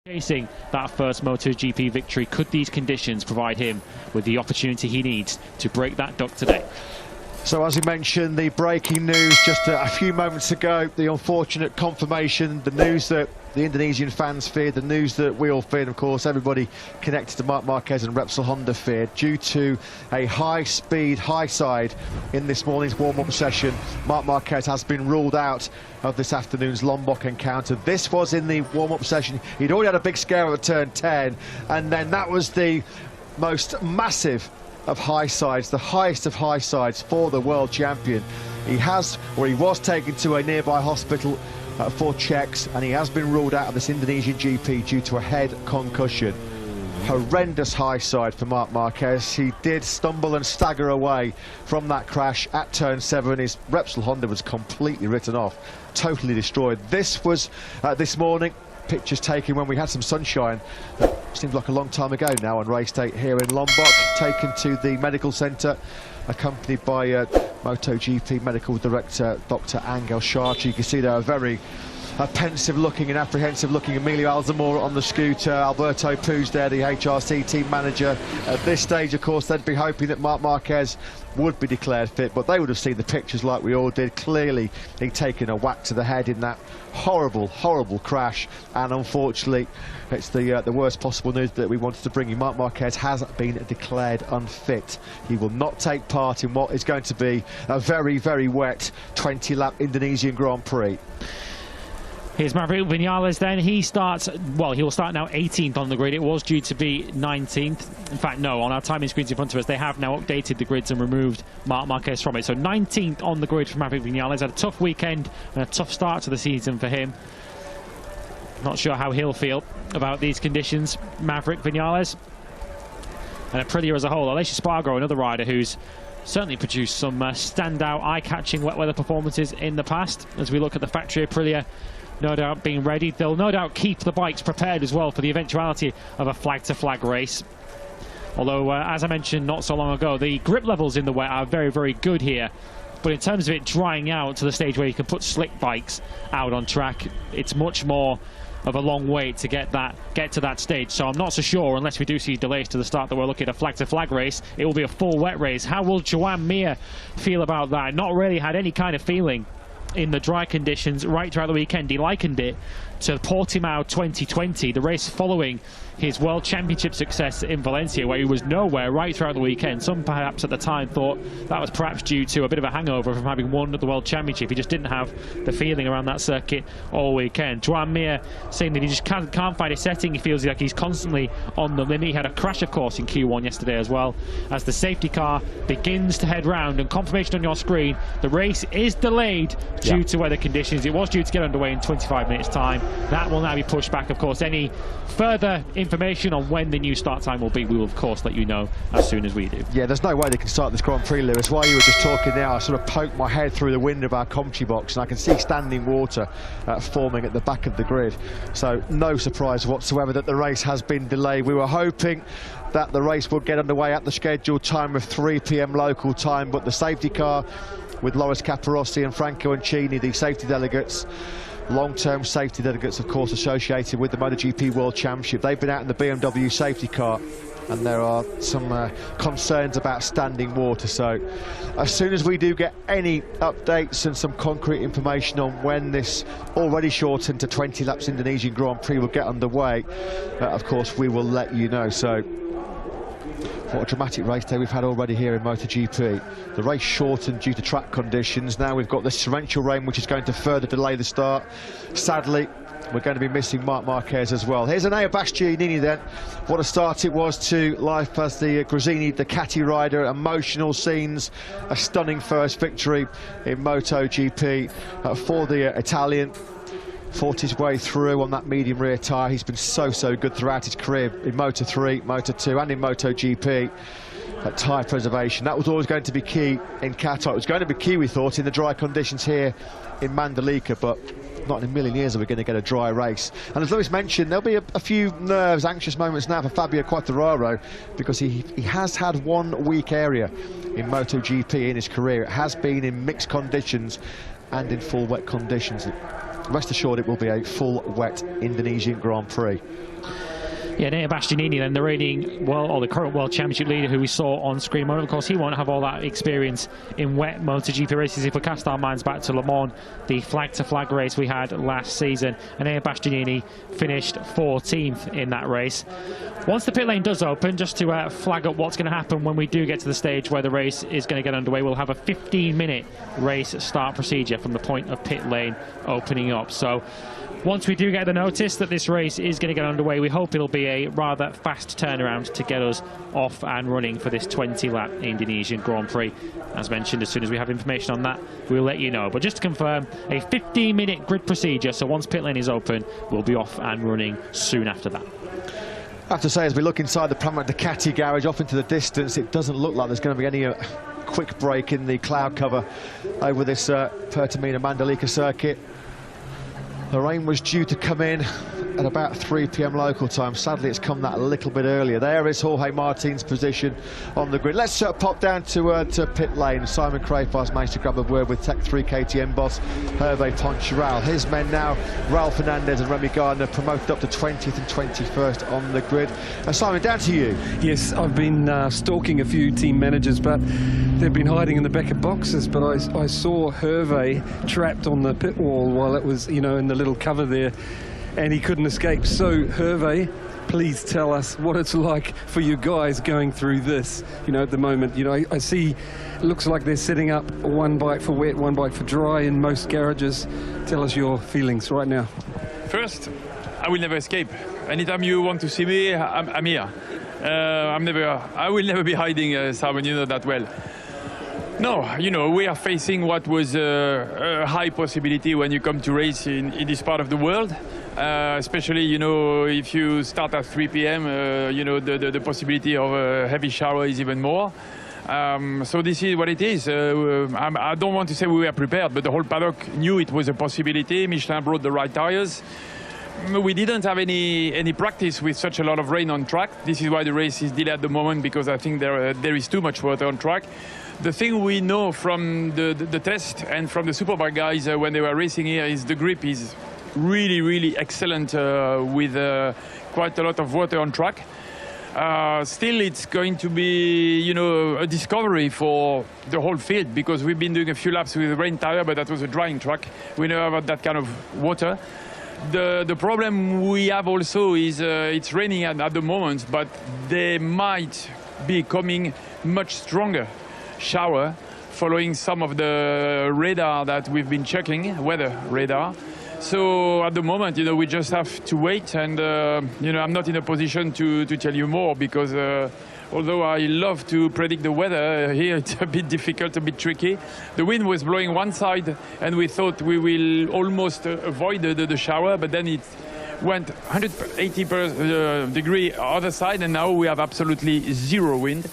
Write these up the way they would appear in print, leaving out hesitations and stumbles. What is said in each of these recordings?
Chasing that first MotoGP victory, could these conditions provide him with the opportunity he needs to break that duck today? So as we mentioned, the breaking news just a few moments ago, the unfortunate confirmation, the news that the Indonesian fans feared, the news that we all feared, of course, everybody connected to Marc Marquez and Repsol Honda feared, due to a high-speed, high-side in this morning's warm-up session. Marc Marquez has been ruled out of this afternoon's Lombok encounter. This was in the warm-up session. He'd already had a big scare at turn 10, and then that was the most massive of high sides, the highest of high sides for the world champion. He was taken to a nearby hospital for checks, and he has been ruled out of this Indonesian GP due to a head concussion. Horrendous high side for Marc Marquez. He did stumble and stagger away from that crash at turn 7. His Repsol Honda was completely written off, totally destroyed. This was this morning, pictures taken when we had some sunshine. Seems like a long time ago now on race day here in Lombok. Taken to the medical centre, accompanied by MotoGP medical director Dr. Angel Sharchi. You can see there a very pensive looking and apprehensive looking Emilio Alzamora on the scooter. Alberto Puig there, the HRC team manager. At this stage, of course, they'd be hoping that Marc Marquez would be declared fit, but they would have seen the pictures like we all did. Clearly, he'd taken a whack to the head in that horrible, horrible crash, and unfortunately, it's the worst possible news that we wanted to bring you. Marc Marquez has been declared unfit. He will not take part in what is going to be a very, very wet 20-lap Indonesian Grand Prix. Here's Maverick Vinales then. He starts, well, he will start now 18th on the grid. It was due to be 19th. In fact, no, on our timing screens in front of us, they have now updated the grids and removed Marc Marquez from it. So 19th on the grid for Maverick Vinales. Had a tough weekend and a tough start to the season for him. Not sure how he'll feel about these conditions, Maverick Vinales. And Aprilia as a whole. Aleix Espargaro, another rider who's certainly produced some standout, eye-catching wet weather performances in the past. As we look at the factory Aprilia, no doubt being ready. They'll no doubt keep the bikes prepared as well for the eventuality of a flag-to-flag race. Although, as I mentioned not so long ago, the grip levels in the wet are very, very good here. But in terms of it drying out to the stage where you can put slick bikes out on track, it's much more of a long wait to get to that stage. So I'm not so sure, unless we do see delays to the start, that we're looking at a flag-to-flag race. It will be a full wet race. How will Joan Mir feel about that? Not really had any kind of feeling in the dry conditions right throughout the weekend. He likened it to Portimao 2020, the race following his World Championship success in Valencia, where he was nowhere right throughout the weekend. Some perhaps at the time thought that was perhaps due to a bit of a hangover from having won the World Championship. He just didn't have the feeling around that circuit all weekend. Joan Mir saying that he just can't find his setting. He feels like he's constantly on the limit. He had a crash, of course, in Q1 yesterday as well. As the safety car begins to head round, and confirmation on your screen, the race is delayed due to weather conditions. It was due to get underway in 25 minutes time. That will now be pushed back. Of course, any further information on when the new start time will be, we will of course let you know as soon as we do. Yeah, there's no way they can start this Grand Prix, Lewis. While you were just talking now, I sort of poked my head through the window of our commentary box and I can see standing water forming at the back of the grid. So no surprise whatsoever that the race has been delayed. We were hoping that the race would get underway at the scheduled time of 3 p.m. local time, but the safety car with Loris Capirossi and Franco Ancini, the safety delegates, long-term safety delegates, of course, associated with the MotoGP World Championship. They've been out in the BMW safety car, and there are some concerns about standing water. So as soon as we do get any updates and some concrete information on when this already shortened to 20 laps Indonesian Grand Prix will get underway, of course, we will let you know. So what a dramatic race day we've had already here in MotoGP. The race shortened due to track conditions. Now we've got this torrential rain, which is going to further delay the start. Sadly, we're going to be missing Marc Marquez as well. Here's Enea Bastianini then. What a start it was to life as the Gresini Ducati rider. Emotional scenes, a stunning first victory in MotoGP for the Italian. Fought his way through on that medium rear tyre. He's been so good throughout his career in Moto3, Moto2 and in MotoGP. That tyre preservation, that was always going to be key in Qatar. It was going to be key, we thought, in the dry conditions here in Mandalika, but not in a million years are we going to get a dry race. And as Lewis mentioned, there'll be a few nerves, anxious moments now for Fabio Quartararo, because he has had one weak area in MotoGP in his career. It has been in mixed conditions and in full wet conditions. rest assured it will be a full wet Indonesian Grand Prix. Yeah, Nea Bastianini, then the reigning or the current World Championship leader who we saw on screen. Of course, he won't have all that experience in wet MotoGP races. If we cast our minds back to Le Mans, the flag-to-flag race we had last season, and Nea Bastianini finished 14th in that race. Once the pit lane does open, just to flag up what's going to happen when we do get to the stage where the race is going to get underway, we'll have a 15-minute race start procedure from the point of pit lane opening up. So once we do get the notice that this race is going to get underway, we hope it'll be a rather fast turnaround to get us off and running for this 20-lap Indonesian Grand Prix. As mentioned, as soon as we have information on that, we'll let you know. But just to confirm, a 15-minute grid procedure, so once pit lane is open, we'll be off and running soon after that. I have to say, as we look inside the Pramac Ducati garage off into the distance, it doesn't look like there's going to be any quick break in the cloud cover over this Pertamina Mandalika circuit. The rain was due to come in at about 3 p.m. local time. Sadly, it's come that a little bit earlier. There is Jorge Martin's position on the grid. Let's pop down to pit lane. Simon Crafars managed to grab a word with Tech 3 KTM boss Hervé Poncharal. His men now, Raul Fernandez and Remy Gardner, promoted up to 20th and 21st on the grid. Simon, down to you. Yes, I've been stalking a few team managers, but they've been hiding in the back of boxes. But I saw Hervé trapped on the pit wall while it was, you know, in the little cover there, and he couldn't escape. So Hervé, please tell us what it's like for you guys going through this, you know, at the moment. You know, I see it looks like they're setting up one bike for wet, one bike for dry in most garages. Tell us your feelings right now. First, I will never escape. Anytime you want to see me, I'm here. I will never be hiding, Simon, you know that well. No, you know, we are facing what was a high possibility when you come to race in this part of the world. Especially, you know, if you start at 3 p.m., you know, the possibility of a heavy shower is even more. So this is what it is. I don't want to say we were prepared, but the whole paddock knew it was a possibility. Michelin brought the right tires. We didn't have any practice with such a lot of rain on track. This is why the race is delayed at the moment, because I think there is too much water on track. The thing we know from the test and from the Superbike guys when they were racing here is the grip is really, really excellent with quite a lot of water on track. Still, it's going to be, you know, a discovery for the whole field, because we've been doing a few laps with a rain tire, but that was a drying track. We know about that kind of water. The problem we have also is it's raining at the moment, but they might be coming much stronger shower following some of the radar that we've been checking, weather radar. So at the moment, you know, we just have to wait, and you know, I'm not in a position to tell you more, because although I love to predict the weather, here it's a bit difficult, a bit tricky. The wind was blowing one side, and we thought we will almost avoid the shower, but then it went 180 degree other side, and now we have absolutely zero wind.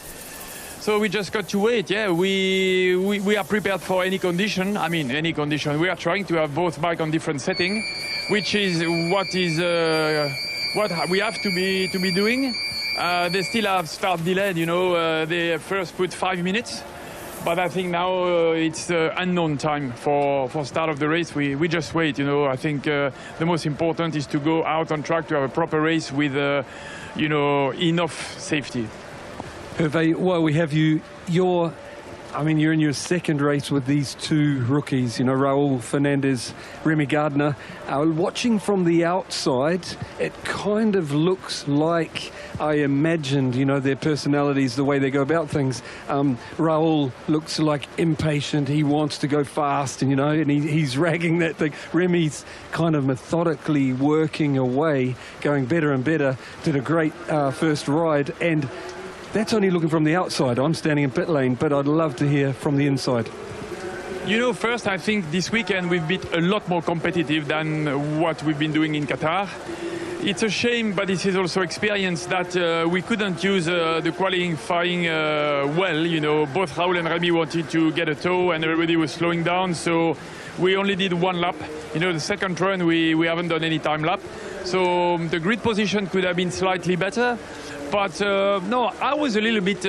So we just got to wait. Yeah, we are prepared for any condition. I mean, any condition. We are trying to have both bikes on different setting, which is what we have to be doing. They still have start delayed. You know, they first put 5 minutes, but I think now it's unknown time for start of the race. We just wait. You know, I think the most important is to go out on track to have a proper race with you know, enough safety. Hervé, while we have you, you're in your second race with these two rookies, you know, Raul Fernandez, Remy Gardner. Watching from the outside, it kind of looks like I imagined, you know, their personalities, the way they go about things. Raul looks like impatient. He wants to go fast, and, you know, and he's ragging that thing. Remy's kind of methodically working away, going better and better. Did a great first ride, and that's only looking from the outside. I'm standing in pit lane, but I'd love to hear from the inside. You know, first, I think this weekend we've been a lot more competitive than what we've been doing in Qatar. It's a shame, but this is also experience that we couldn't use the qualifying well. You know, both Raul and Remy wanted to get a tow, and everybody was slowing down, so we only did one lap. You know, the second run, we haven't done any time lap. So the grid position could have been slightly better. But no, I was a little bit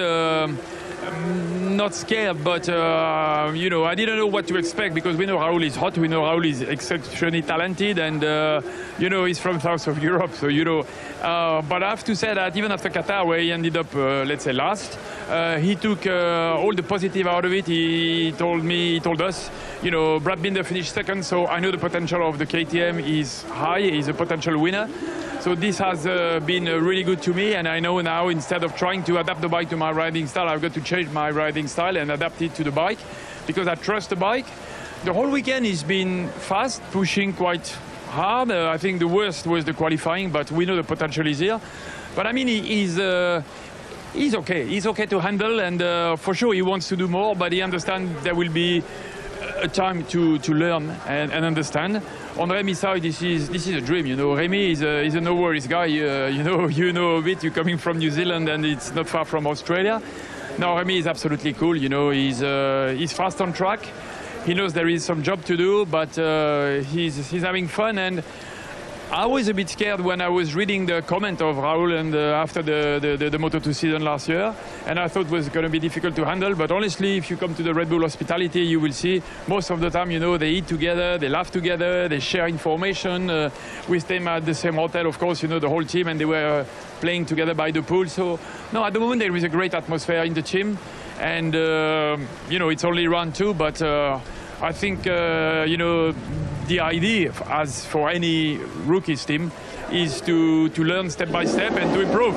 I'm not scared, but you know, I didn't know what to expect because we know Raoul is hot, we know Raoul is exceptionally talented, and you know, he's from south of Europe, so you know. But I have to say that even after Qatar, where he ended up, let's say, last, he took all the positive out of it. He told us, you know, Brad Binder finished second, so I know the potential of the KTM is high. He's a potential winner. So this has been really good to me, and I know now instead of trying to adapt the bike to my riding style, I've got to change my riding style and adapt it to the bike because I trust the bike. The whole weekend has been fast, pushing quite hard. I think the worst was the qualifying, but we know the potential is here. But I mean, he's okay. He's okay to handle, and for sure he wants to do more, but he understands there will be a time to learn and understand. On Remy's side, this is a dream, you know. Remy is a no worries guy. You know a bit. You're coming from New Zealand, and it's not far from Australia. No, Remy is absolutely cool. You know, he's fast on track. He knows there is some job to do, but he's having fun. And I was a bit scared when I was reading the comment of Raoul and after the Moto2 season last year, and I thought it was going to be difficult to handle. But honestly, if you come to the Red Bull hospitality, you will see most of the time, you know, they eat together, they laugh together, they share information. We stay at the same hotel, of course, you know, the whole team, and they were playing together by the pool. So, no, at the moment there is a great atmosphere in the team, and you know, it's only round 2, but I think you know, the idea, as for any rookies team, is to learn step by step and to improve.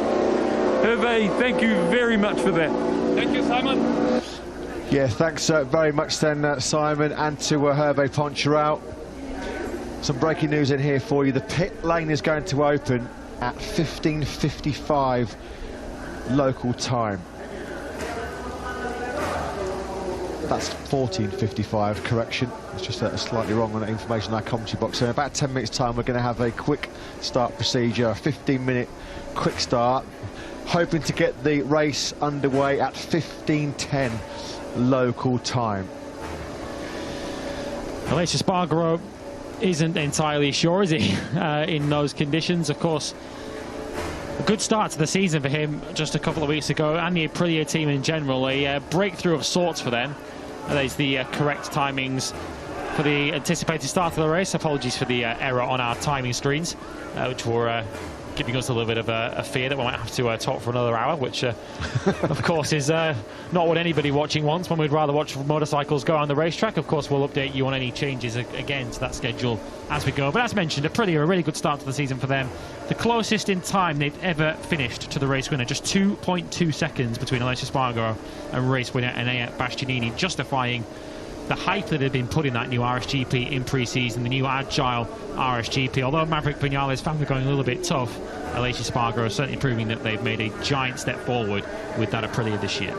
Hervé, thank you very much for that. Thank you, Simon. Yeah, thanks very much then, Simon, and to Hervé Poncharal. Some breaking news in here for you. The pit lane is going to open at 15:55 local time. That's 14:55, correction. It's just slightly wrong on that information in our commentary box. So in about 10 minutes' time, we're going to have a quick start procedure, a 15-minute quick start, hoping to get the race underway at 15:10 local time. Aleix Espargaro isn't entirely sure, is he, in those conditions? Of course, a good start to the season for him just a couple of weeks ago, and the Aprilia team in general. A breakthrough of sorts for them. There's the correct timings for the anticipated start of the race. Apologies for the error on our timing screens, which were giving us a little bit of a fear that we might have to talk for another hour, which of course is not what anybody watching wants, when we'd rather watch motorcycles go on the racetrack. Of course, we'll update you on any changes again to that schedule as we go. But as mentioned, Aprilia, a really good start to the season for them. The closest in time they've ever finished to the race winner, just 2.2 seconds between Aleix Espargaro and race winner Enea Bastianini, justifying the hype that had been put in that new RSGP in pre-season, the new agile RSGP. Although Maverick Vinales found it going a little bit tough, Aleix Espargaro is certainly proving that they've made a giant step forward with that Aprilia this year.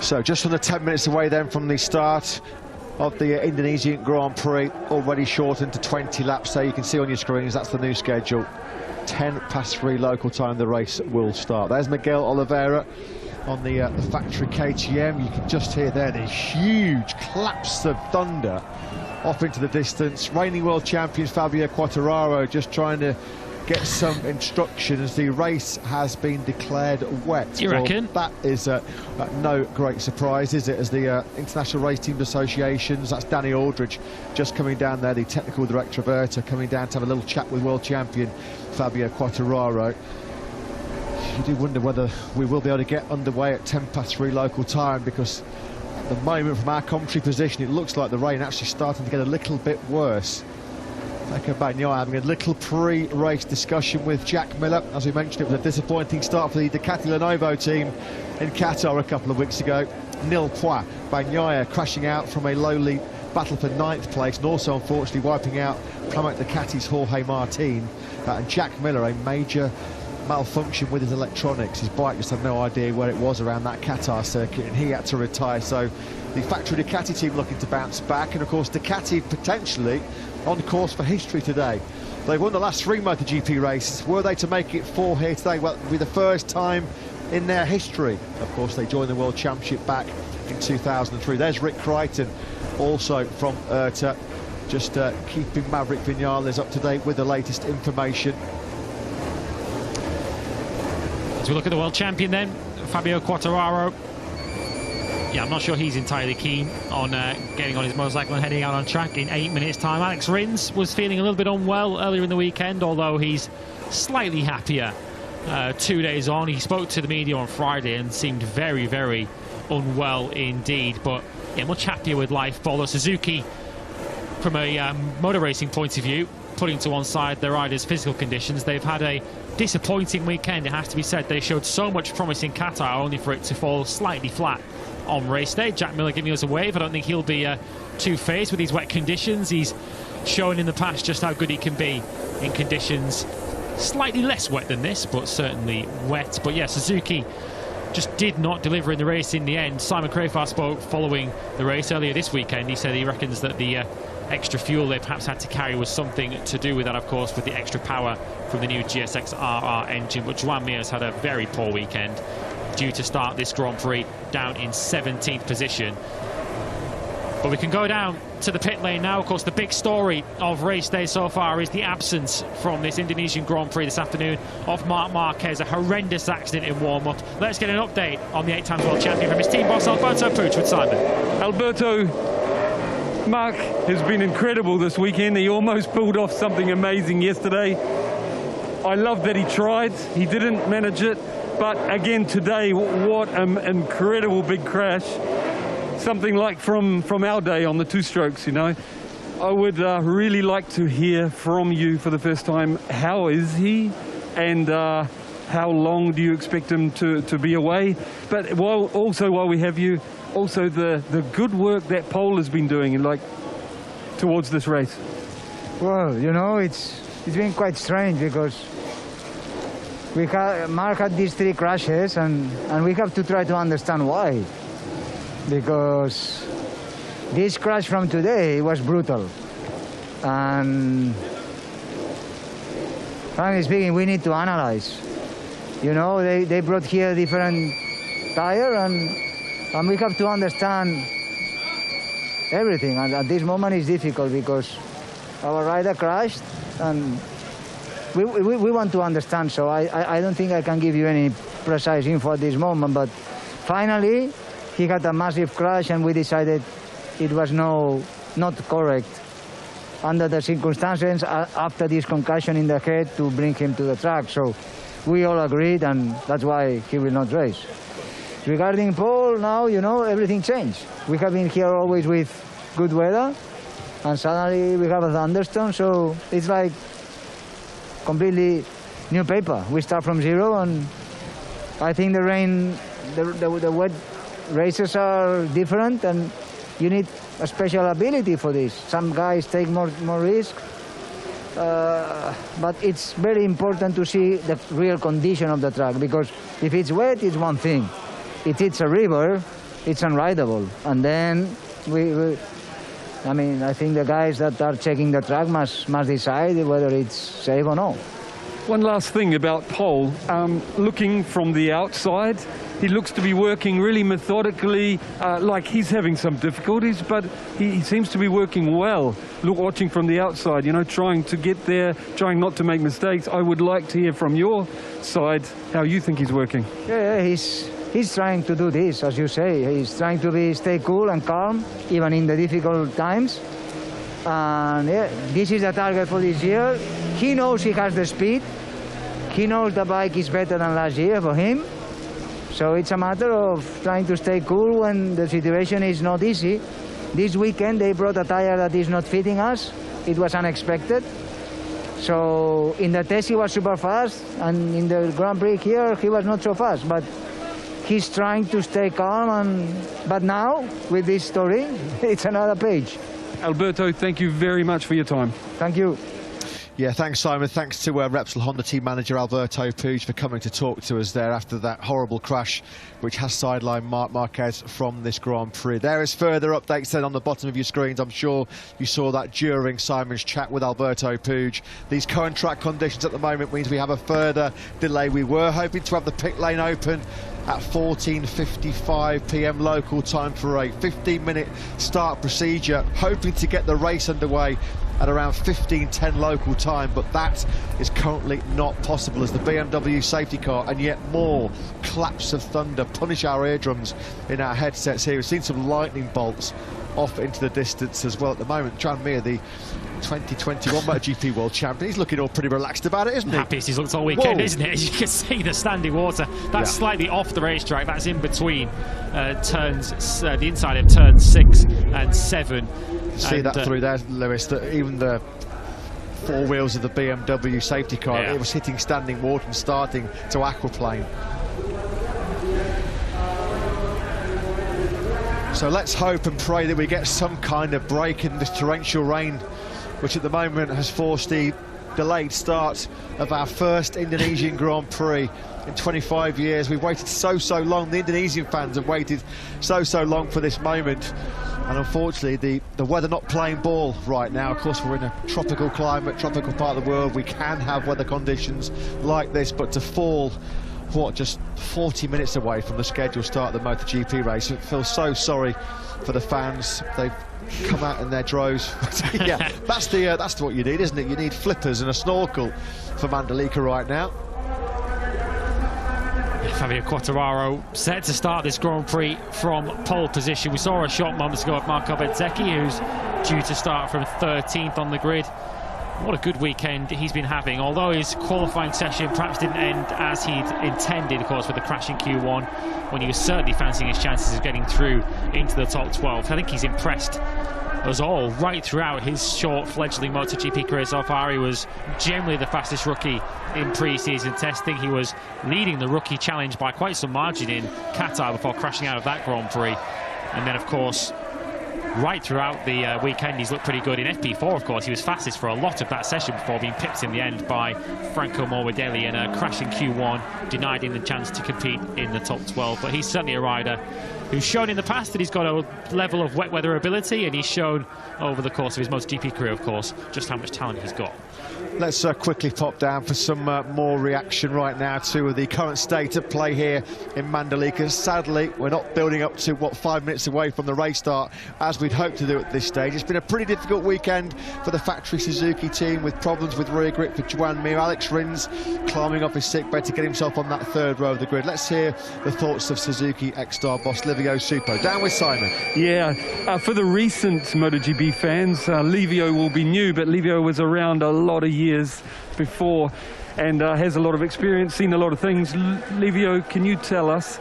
So just under 10 minutes away then from the start of the Indonesian Grand Prix, already shortened to 20 laps there. You can see on your screens, that's the new schedule. 3:10 local time, the race will start. There's Miguel Oliveira on the factory KTM. You can just hear there the huge claps of thunder off into the distance. Reigning world champion Fabio Quartararo just trying to get some instructions. The race has been declared wet. You reckon? That is no great surprise, is it? As the International Race Teams Associations, that's Danny Aldridge just coming down there, the technical director of IRTA, coming down to have a little chat with world champion Fabio Quartararo. You do wonder whether we will be able to get underway at 3:10 local time, because at the moment from our commentary position it looks like the rain actually starting to get a little bit worse. Pecco Bagnaia having a little pre-race discussion with Jack Miller. As we mentioned, it was a disappointing start for the Ducati Lenovo team in Qatar a couple of weeks ago. Nil point. Bagnaia crashing out from a lowly battle for 9th place, and also unfortunately wiping out Pramac Ducati's Jorge Martin. And Jack Miller, a major malfunction with his electronics. His bike just had no idea where it was around that Qatar circuit, and he had to retire. So the factory Ducati team looking to bounce back, and of course Ducati potentially on course for history today. They won the last 3 MotoGP races. Were they to make it 4 here today? Well, it would be the first time in their history. Of course, they joined the World Championship back in 2003. There's Rick Crichton, also from IRTA, just keeping Maverick Vinales up to date with the latest information. As we look at the world champion then, Fabio Quartararo. Yeah, I'm not sure he's entirely keen on getting on his motorcycle and heading out on track in 8 minutes' time. Alex Rins was feeling a little bit unwell earlier in the weekend, although he's slightly happier 2 days on. He spoke to the media on Friday and seemed very, very unwell indeed, but yeah, much happier with life. Although Suzuki, from a motor racing point of view, putting to one side their riders' physical conditions, they've had a disappointing weekend, it has to be said. They showed so much promise in Qatar, only for it to fall slightly flat on race day. Jack Miller giving us a wave. I don't think he'll be too phased with these wet conditions. He's shown in the past just how good he can be in conditions slightly less wet than this, but certainly wet. But yeah, Suzuki just did not deliver in the race in the end. Simon Crafar spoke following the race earlier this weekend. He said he reckons that the extra fuel they perhaps had to carry was something to do with that, of course, with the extra power from the new GSX RR engine. But Joan Mir's had a very poor weekend, due to start this Grand Prix down in 17th position. But we can go down to the pit lane now. Of course, the big story of race day so far is the absence from this Indonesian Grand Prix this afternoon of Marc Marquez, a horrendous accident in warm-up. Let's get an update on the 8-time world champion from his team boss, Alberto Puig, with Simon. Alberto, Marc has been incredible this weekend. He almost pulled off something amazing yesterday. I love that he tried. He didn't manage it. But again today, what an incredible big crash. Something like from our day on the two-strokes, you know. I would really like to hear from you for the first time. How is he? And how long do you expect him to be away? But while we have you, also the good work that Pole has been doing, like, towards this race. Well, you know, it's been quite strange because Marc had these 3 crashes, and we have to try to understand why. Because this crash from today was brutal. And frankly speaking, we need to analyze. You know, they brought here a different tire, and we have to understand everything. And at this moment it's difficult because our rider crashed, and we want to understand. So I don't think I can give you any precise info at this moment, but finally he had a massive crash, and we decided it was not correct under the circumstances after this concussion in the head to bring him to the track. So we all agreed, and that's why he will not race. Regarding Paul, now, you know, everything changed. We have been here always with good weather, and suddenly we have a thunderstorm, so it's like completely new paper. We start from zero, and I think the rain, the wet races are different, and you need a special ability for this. Some guys take more risk, but it's very important to see the real condition of the track, because if it's wet, it's one thing. If it's a river, it's unrideable. And then I mean, I think the guys that are checking the track must decide whether it's safe or not. One last thing about Pole, looking from the outside, he looks to be working really methodically, like he's having some difficulties, but he seems to be working well. Look, watching from the outside, you know, trying to get there, trying not to make mistakes. I would like to hear from your side how you think he's working. Yeah, he's trying to do this, as you say. He's trying to stay cool and calm, even in the difficult times. And yeah, this is the target for this year. He knows he has the speed. He knows the bike is better than last year for him. So it's a matter of trying to stay cool when the situation is not easy. This weekend they brought a tire that is not fitting us. It was unexpected. So in the test he was super fast, and in the Grand Prix here he was not so fast. But he's trying to stay calm, but now with this story, it's another page. Alberto, thank you very much for your time. Thank you. Yeah, thanks, Simon. Thanks to Repsol Honda team manager Alberto Puig for coming to talk to us there after that horrible crash, which has sidelined Marc Marquez from this Grand Prix. There is further updates then on the bottom of your screens. I'm sure you saw that during Simon's chat with Alberto Puig. These current track conditions at the moment means we have a further delay. We were hoping to have the pit lane open at 14:55 p.m. local time for a 15-minute start procedure, hoping to get the race underway at around 15:10 local time, but that is currently not possible as the BMW safety car and yet more claps of thunder punish our eardrums in our headsets here. We've seen some lightning bolts off into the distance as well at the moment. Joan Mir, the 2021 MotoGP World Champion, he's looking all pretty relaxed about it, isn't he? Happiest he's looked all weekend, Whoa. isn't it? As you can see, the standing water, that's slightly off the racetrack. That's in between turns, the inside of turns 6 and 7. See that through there, Lewis, that even the four wheels of the BMW safety car, it was hitting standing water and starting to aquaplane. So let's hope and pray that we get some kind of break in this torrential rain, which at the moment has forced the delayed start of our first Indonesian Grand Prix in 25 years. We've waited so long. The Indonesian fans have waited so long for this moment. And unfortunately, the weather not playing ball right now. Of course, we're in a tropical climate, tropical part of the world. We can have weather conditions like this, but to fall, what, just 40 minutes away from the scheduled start of the MotoGP race. It feels so sorry for the fans. They've come out in their droves. Yeah, that's what you need, isn't it? You need flippers and a snorkel for Mandalika right now. Fabio Quartararo set to start this Grand Prix from pole position. We saw a shot moments ago of Marco Bezzecchi, who's due to start from 13th on the grid. What a good weekend he's been having, although his qualifying session perhaps didn't end as he'd intended, of course, with the crash in Q1, when he was certainly fancying his chances of getting through into the top 12. I think he's impressed us all right throughout his short fledgling MotoGP career so far. He was generally the fastest rookie in pre-season testing. He was leading the rookie challenge by quite some margin in Qatar before crashing out of that Grand Prix. And then, of course, right throughout the weekend, he's looked pretty good. In FP4, of course, he was fastest for a lot of that session before being pipped in the end by Franco Morbidelli, and a crash in Q1 denied him the chance to compete in the top 12. But he's certainly a rider who's shown in the past that he's got a level of wet weather ability, and he's shown over the course of his MotoGP career, of course, just how much talent he's got. Let's quickly pop down for some more reaction right now to the current state of play here in Mandalika. Sadly, we're not building up to, 5 minutes away from the race start, as we'd hoped to do at this stage. It's been a pretty difficult weekend for the factory Suzuki team, with problems with rear grip for Joan Mir. Alex Rins climbing off his sickbed to get himself on that third row of the grid. Let's hear the thoughts of Suzuki ex-star boss Livio Supo. Down with Simon. Yeah, for the recent MotoGP fans, Livio will be new, but Livio was around a lot of years before and has a lot of experience, seen a lot of things. Livio, can you tell us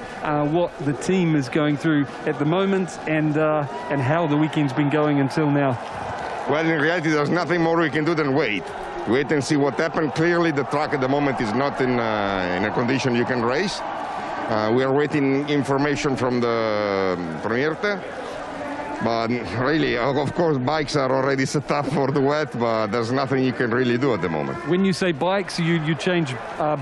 what the team is going through at the moment and how the weekend's been going until now? Well, in reality, there's nothing more we can do than wait and see what happened. Clearly, the track at the moment is not in a condition you can race. We are waiting information from the Premierte. But really, of course, bikes are already set up for the wet, but there's nothing you can really do at the moment. When you say bikes, you change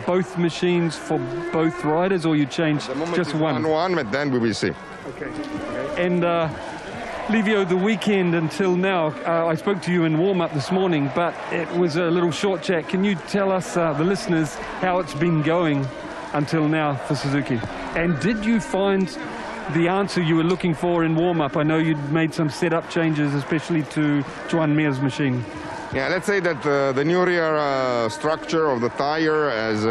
both machines for both riders, or you change just one? One, but then we will see. Okay. And Livio, the weekend until now, I spoke to you in warm-up this morning, but it was a little short chat. Can you tell us, the listeners, how it's been going until now for Suzuki? And did you find the answer you were looking for in warm-up? I know you'd made some setup changes, especially to Joan Mir's machine. Yeah, let's say that the new rear structure of the tire has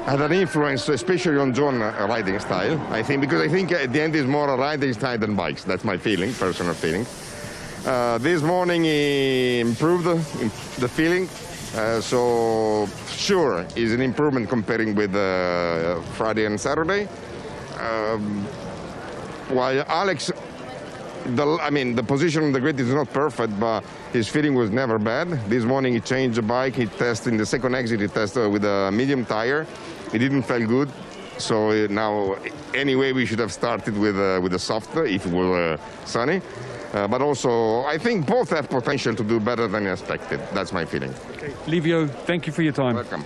had an influence, especially on Joan's riding style, I think, because I think at the end is more a riding style than bikes. That's my feeling, personal feeling. This morning he improved the feeling, so sure is an improvement comparing with Friday and Saturday. While Alex, the position on the grid is not perfect, but his feeling was never bad. This morning he changed the bike. He tested in the second exit. He tested with a medium tire. It didn't feel good. So now, anyway, we should have started with a soft if it was sunny. But also, I think both have potential to do better than expected. That's my feeling. Okay. Livio, thank you for your time. Welcome.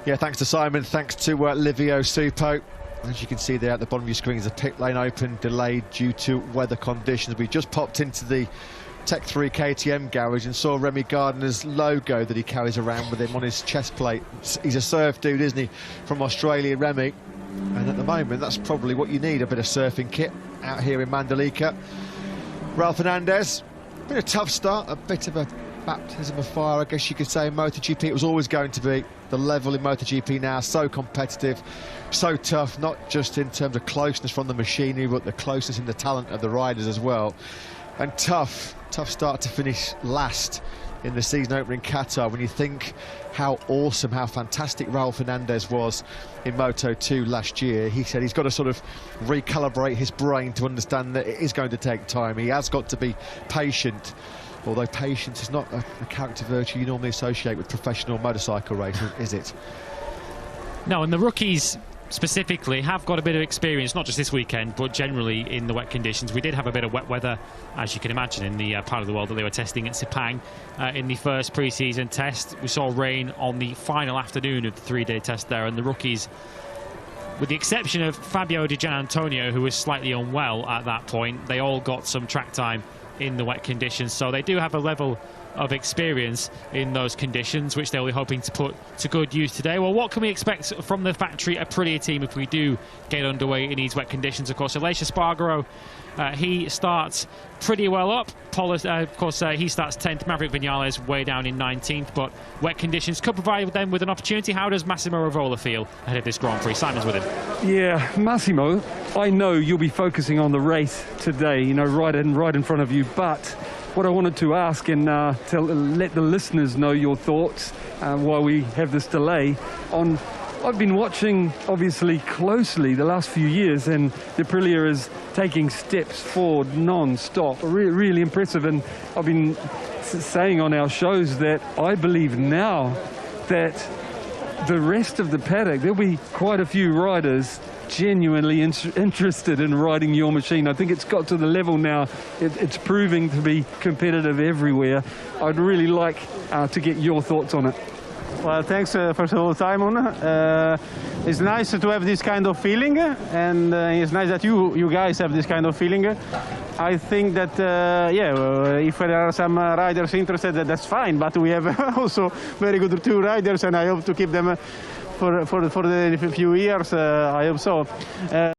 Yeah, thanks to Simon. Thanks to Livio Supo. As you can see there at the bottom of your screen is a pit lane open, delayed due to weather conditions. We just popped into the Tech 3 KTM garage and saw Remy Gardner's logo that he carries around with him on his chest plate. He's a surf dude, isn't he, from Australia, Remy. And at the moment, that's probably what you need, a bit of surfing kit out here in Mandalika. Raul Fernandez, been a tough start, a bit of a baptism of fire, I guess you could say, in MotoGP. It was always going to be. The level in MotoGP now, so competitive, so tough, not just in terms of closeness from the machinery, but the closeness in the talent of the riders as well. And tough start to finish last in the season opener in Qatar. When you think how awesome, how fantastic Raul Fernandez was in Moto2 last year, he said he's got to sort of recalibrate his brain to understand that it is going to take time. He has got to be patient, although patience is not a character virtue you normally associate with professional motorcycle racing, is it? No, and the rookies specifically have got a bit of experience, not just this weekend, but generally in the wet conditions. We did have a bit of wet weather, as you can imagine, in the part of the world that they were testing at Sepang in the first pre-season test. We saw rain on the final afternoon of the three-day test there, and the rookies, with the exception of Fabio Di Gianantonio, who was slightly unwell at that point, they all got some track time in the wet conditions, so they do have a level of experience in those conditions, which they'll be hoping to put to good use today. Well, what can we expect from the factory Aprilia team if we do get underway in these wet conditions? Of course, Aleix Espargaro, he starts pretty well up. Of course, he starts 10th. Maverick Vinales way down in 19th, but wet conditions could provide them with an opportunity. How does Massimo Rivola feel ahead of this Grand Prix? Simon's with him. Yeah, Massimo, I know you'll be focusing on the race today, you know, right in front of you, but what I wanted to ask and let the listeners know your thoughts while we have this delay on, I've been watching obviously closely the last few years, and the Aprilia is taking steps forward non-stop, really impressive. And I've been saying on our shows that I believe now that the rest of the paddock, there'll be quite a few riders genuinely interested in riding your machine. I think it's got to the level now, it's proving to be competitive everywhere. I'd really like to get your thoughts on it. Well, thanks first of all, Simon. It's nice to have this kind of feeling, and it's nice that you guys have this kind of feeling. I think that if there are some riders interested, that's fine, but we have also very good two riders, and I hope to keep them for the few years. I hope so.